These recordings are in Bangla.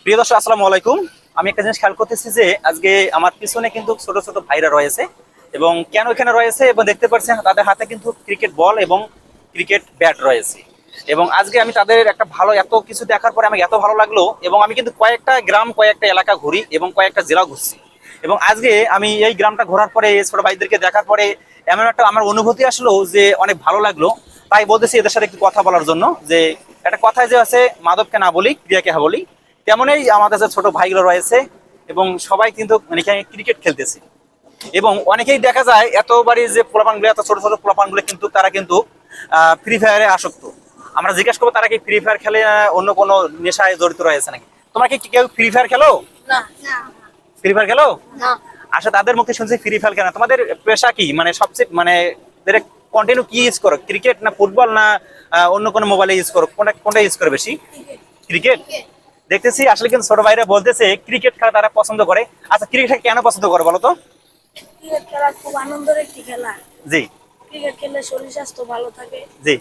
প্রিয় দর্শক, আসসালামু আলাইকুম। আমি একটা জিনিস খেয়াল করতেছি যে আজকে আমার পিছনে কিন্তু ছোট ছোট ভাইরা রয়েছে এবং কেন এখানে রয়েছে এবং দেখতে পাচ্ছেন তাদের হাতে কিন্তু ক্রিকেট বল এবং ক্রিকেট ব্যাট রয়েছে। এবং আজকে আমি তাদের একটা ভালো এত কিছু দেখার পরে আমাকে এত ভালো লাগলো এবং আমি কিন্তু কয়েকটা গ্রাম কয়েকটা এলাকা ঘুরি এবং কয়েকটা জেলা ঘুরছি। এবং আজকে আমি এই গ্রামটা ঘোরার পরে এই ছোট ভাইদেরকে দেখার পরে এমন একটা আমার অনুভূতি আসলো যে অনেক ভালো লাগলো। তাই বলতেছি এদের সাথে একটু কথা বলার জন্য যে একটা কথায় যে আছে, মাদককে না বলি ক্রিয়াকে হ্যাঁ বলি। তেমনই আমাদের যে ছোট ভাইগুলো রয়েছে এবং সবাই কিন্তু মানে এখানে ক্রিকেট খেলতেছে। এবং অনেকেই দেখা যায় এতবারই যে পোলাপানগুলো এত ছোট ছোট পোলাপানগুলো কিন্তু তারা কিন্তু ফ্রি ফায়ারে আসক্ত। আমরা জিজ্ঞেস করবো তারা কি ফ্রি ফায়ার খেলে অন্য কোনো নেশায় জড়িত রয়েছে নাকি। তোমরা কি কেউ ফ্রি ফায়ার খেলো? না। ফ্রি ফায়ার খেলো? না। আচ্ছা, তাদের মুখে শুনছি ফ্রি ফায়ার খেলে। তোমাদের পেশা কি, মানে সবচেয়ে মানে কন্টিনিউ কি ইউজ করো? ক্রিকেট না ফুটবল না অন্য কোনো মোবাইলে ইউজ করো? কোনটা কোনটা ইউজ করো বেশি? ক্রিকেট। দেখতেছি আসলে কিন্তু ছোট ভাইরা বলতেছে ক্রিকেট খেলা তারা পছন্দ করে। আচ্ছা, ক্রিকেট কেন পছন্দ করে বলো তো? ক্রিকেট খেলা খুব আনন্দের একটি খেলা। জি। ক্রিকেট খেললে শরীর স্বাস্থ্য ভালো থাকে। জি,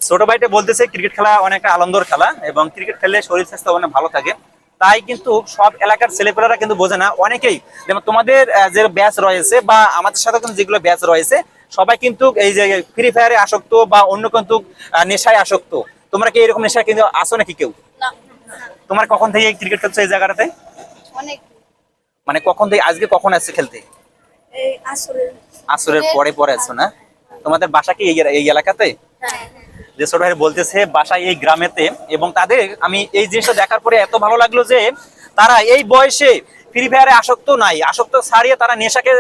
ছোট ভাইটা বলতেছে ক্রিকেট খেলা অনেকটা আনন্দের খেলা এবং ক্রিকেট খেললে শরীর স্বাস্থ্য অনেক ভালো থাকে। তাই কিন্তু সব এলাকার ছেলেপেলেরা কিন্তু বোঝে না, অনেকেই যেমন তোমাদের যে ব্যাচ রয়েছে বা আমাদের সাথে কিন্তু যেগুলো ব্যাচ রয়েছে সবাই কিন্তু এই যে ফ্রি ফায়ারে আসক্ত বা অন্য কিন্তু নেশায় আসক্ত। তোমরা কি এরকম নেশায় কিন্তু আসো নাকি কেউ? না। তোমার কখন থেকে ক্রিকেট খেলছো এই জায়গাটাতে? অনেক। মানে কখন থেকে, আজকে কখন আসছে খেলতে? এই আসরের। আসরের পরে পরে আসছো না? তোমাদের বাসা কি এই এলাকাতে? হ্যাঁ। যে ছোট ভাই বলতেছে বাসায় এই গ্রামেতে। এবং তাদের আমি এই জিনিসটা দেখার পরে এত ভালো লাগলো যে তারা এই বয়সে ফ্রি ফায়ারে আসক্ত নাই, আসক্ত ছাড়িয়ে তারা নেশাকে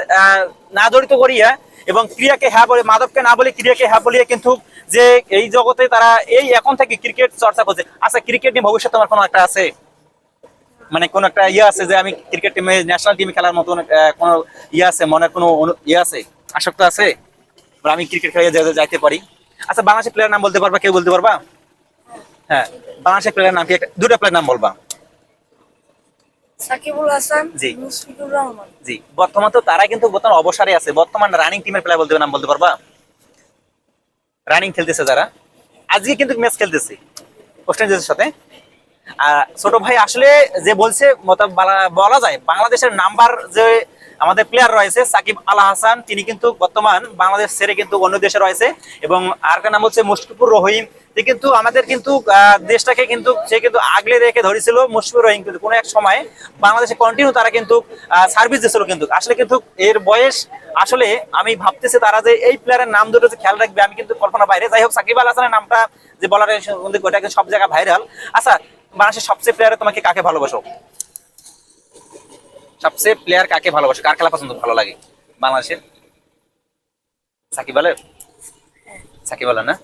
না জড়িত করিয়া এবং ক্রিয়াকে হ্যাঁ বলে, মাদককে না বলে ক্রিয়াকে হ্যাঁ বলিয়ে কিন্তু যে এই জগতে তারা এই এখন থেকে ক্রিকেট চর্চা করছে। আচ্ছা, ক্রিকেট নিয়ে ভবিষ্যৎ তোমার কোনো একটা আছে, মানে কোন একটা ইয়ে আছে যে আমি ক্রিকেট টিমে ন্যাশনাল টিমে খেলার মতন কোনো ইয়ে আছে, মনের কোনো ইয়ে আছে, আসক্ত আছে বা আমি ক্রিকেট খেলে যাইতে পারি? আচ্ছা, বাংলাদেশের প্লেয়ার নাম বলতে পারবা? কেউ বলতে পারবা? হ্যাঁ, বাংলাদেশের প্লেয়ার নাম কি? দুটা প্লেয়ার নাম বলবা। সাকিবুল হাসান, জি। মুশফিকুর রহমান। জি, বর্তমান তো তারা কিন্তু বর্তমান অবসরে আছে। বর্তমান রানিং টিমের প্লেয়ার বলতে নাম বলতে পারবা? রানিং খেলতেছে যারা, আজকে কিন্তু ম্যাচ খেলতেছে ওয়েস্ট ইন্ডিজের সাথে। ছোট ভাই আসলে যে বলছে বলা যায় বাংলাদেশের নাম্বার যে আমাদের প্লেয়ার রয়েছে সাকিব আল হাসান, তিনি কিন্তু বর্তমান বাংলাদেশ ছেড়ে কিন্তু অন্য দেশে রয়েছে। এবং আরেকটা নাম হচ্ছে মুশফিকুর রহিম। কিন্তু আমাদের কিন্তু দেশটাকে কিন্তু সে কিন্তু আগলে রেখে ধরেছিল মুশফিকুর রহিম, কিন্তু কোনো এক সময় বাংলাদেশে কন্টিনিউ তারা কিন্তু সার্ভিস দিয়েছিল। কিন্তু আসলে কিন্তু এর বয়স আসলে আমি ভাবতেছি তারা যে এই প্লেয়ারের নাম দুটো যে খেয়াল রাখবে আমি কিন্তু কল্পনা বাইরে। যাই হোক, সাকিব আল হাসানের নামটা যে বলার ওটা সব জায়গায় ভাইরাল। আচ্ছা, বাংলাদেশের সবচেয়ে প্লেয়ারে তোমাকে কাকে ভালোবাসো? সবচেয়ে প্লেয়ার কাকে ভালোবাসো? কার খেলা পছন্দ ভালো লাগে বাংলাদেশের? সাকিব আলের? সাকিব আল না?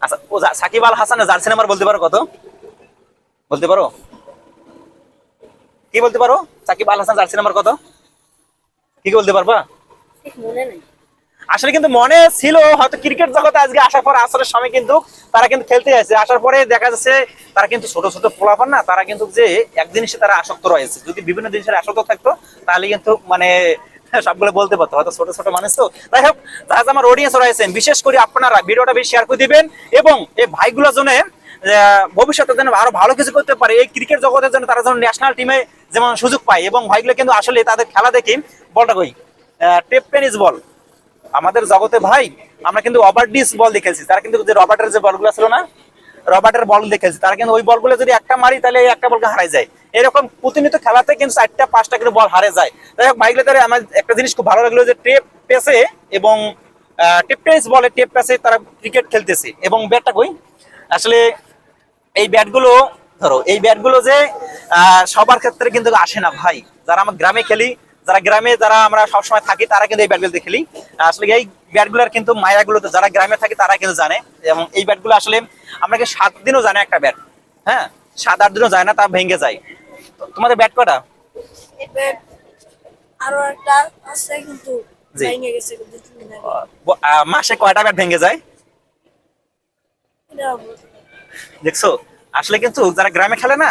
আচ্ছা, ও সাকিব আল হাসানের জার্সি নাম্বার বলতে পারো কত? বলতে পারো? কি বলতে পারো? সাকিব আল হাসান জার্সি নাম্বার কত? কি বলতে পারবা? মনে নেই। আসলে কিন্তু মনে ছিল হয়তো ক্রিকেট জগতে আজকে আসার পর আসরের সময় কিন্তু তারা কিন্তু খেলতে আসছে। আসার পরে দেখা যাচ্ছে তারা কিন্তু ছোট ছোট পোলাপান না, তারা কিন্তু যে এক জিনিসে তারা আসক্ত রয়েছে। যদি বিভিন্ন জিনিসের আসক্ত থাকতো তাহলে কিন্তু মানে সবগুলো বলতে পারতো, হয়তো ছোট ছোট মানুষ তো। যাই হোক, যারা আমার অডিয়েন্স রয়েছেন বিশেষ করে আপনারা ভিডিওটা বেশি শেয়ার করে দিবেন এবং এই ভাইগুলোর জন্য ভবিষ্যতে যেন আরো ভালো কিছু করতে পারে, এই ক্রিকেট জগতের জন্য তারা যেন ন্যাশনাল টিমে যেমন সুযোগ পায়। এবং ভাইগুলো কিন্তু আসলে তাদের খেলা দেখি, বলটা কই টেপ টেনিস বল আমাদের জগতে ভাই, আমরা কিন্তু ওভারডিস বল দেখেছি। তারা কিন্তু যে রবার্টের যে বলগুলো ছিল না, রবার্টের বল দেখেছি, তারা কিন্তু ওই বলগুলো যদি একটা মারি তাহলে এই একটা বলকে হারাই যায়। এরকম প্রতিনিয়ত খেলাতে কিন্তু 4টা 5টা কিন্তু বল হারে যায়। যাই হোক, ভাইগুলো তারা আমার একটা জিনিস খুব ভালো লাগলো যে টেপ পেসে এবং টেপ টেনিস বলে টেপ পেসে তারা ক্রিকেট খেলতেছে। এবং ব্যাটটা কই, আসলে এই ব্যাটগুলো ধরো, এই ব্যাটগুলো যে সবার ক্ষেত্রে কিন্তু আসে না ভাই। যারা আমার গ্রামে খেলি, যারা গ্রামে যারা আমরা সবসময় থাকি তারা কিন্তু এই ব্যাটগুলো খেলি। আসলে এই ব্যাটগুলোর কিন্তু মায়াগুলো যারা গ্রামে থাকে তারা কিন্তু জানে। এবং এই ব্যাটগুলো আসলে আমরা কি 7 দিনও জানে একটা ব্যাট, হ্যাঁ 7-8 দিনও যায় না, তা ভেঙে যায়। তোমাদের ব্যাট কটা? আরো একটা আছে কিন্তু জি। ভেঙে গেছে 2-3 দিন আগে। মাসে কয়টা ব্যাট ভেঙে যায় এটা দেখছো? আসলে কিন্তু যারা গ্রামে খেলে না,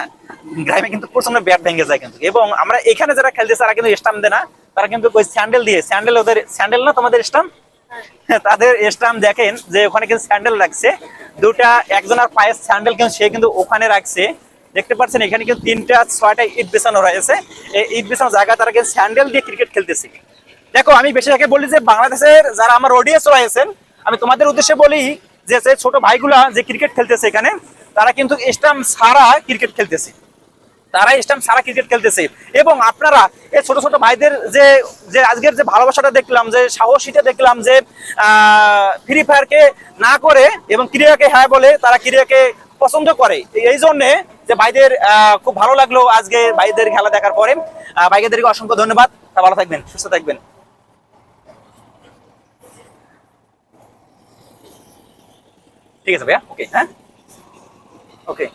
গ্রামে কিন্তু প্রচন্ড ব্যাট ভেঙে যায় কিন্তু। এবং আমরা এখানে যারা খেলতেছে তারা কিন্তু স্টাম্প দেয় না, তারা কিন্তু ওই স্যান্ডেল দিয়ে, স্যান্ডেল ওদের স্যান্ডেল না তোমাদের স্টাম্প, তাদের স্টাম্প দেখেন যে ওখানে কিন্তু স্যান্ডেল রাখছে দুটা, একজনের পায়ের স্যান্ডেল কিন্তু সে কিন্তু ওখানে রাখছে। দেখতে পাচ্ছেন এখানে কিন্তু 3টা 6টা ইট বিছানো রয়েছে। এই ইট বিছানো জায়গা তারা কিন্তু স্যান্ডেল দিয়ে ক্রিকেট খেলতেছে। দেখো আমি বেশি আগে বলি যে বাংলাদেশের যারা আমার অডিয়েন্স রয়েছেন, আমি তোমাদের উদ্দেশ্যে বলি যে যে ছোট ভাইগুলা যে ক্রিকেট খেলতেছে এখানে, তারা কিন্তু স্টাম্প ছাড়া ক্রিকেট খেলতেছে, তারা স্টাম্প ছাড়া ক্রিকেট খেলতেছে। এবং আপনারা এই ছোট ছোট ভাইদের যে যে আজকের যে ভালোবাসাটা দেখলাম, যে সাহসীটা দেখলাম, যে ফ্রি ফায়ারকে না করে এবং ক্রীড়াকে হ্যাঁ বলে, তারা ক্রীড়াকে পছন্দ করে, এই জন্যে যে ভাইদের খুব ভালো লাগলো আজকে ভাইদের খেলা দেখার পরে। ভাইদেরকে অসংখ্য ধন্যবাদ। ভালো থাকবেন, সুস্থ থাকবেন। ঠিক আছে ভাইয়া, ওকে, হ্যাঁ, ওকে।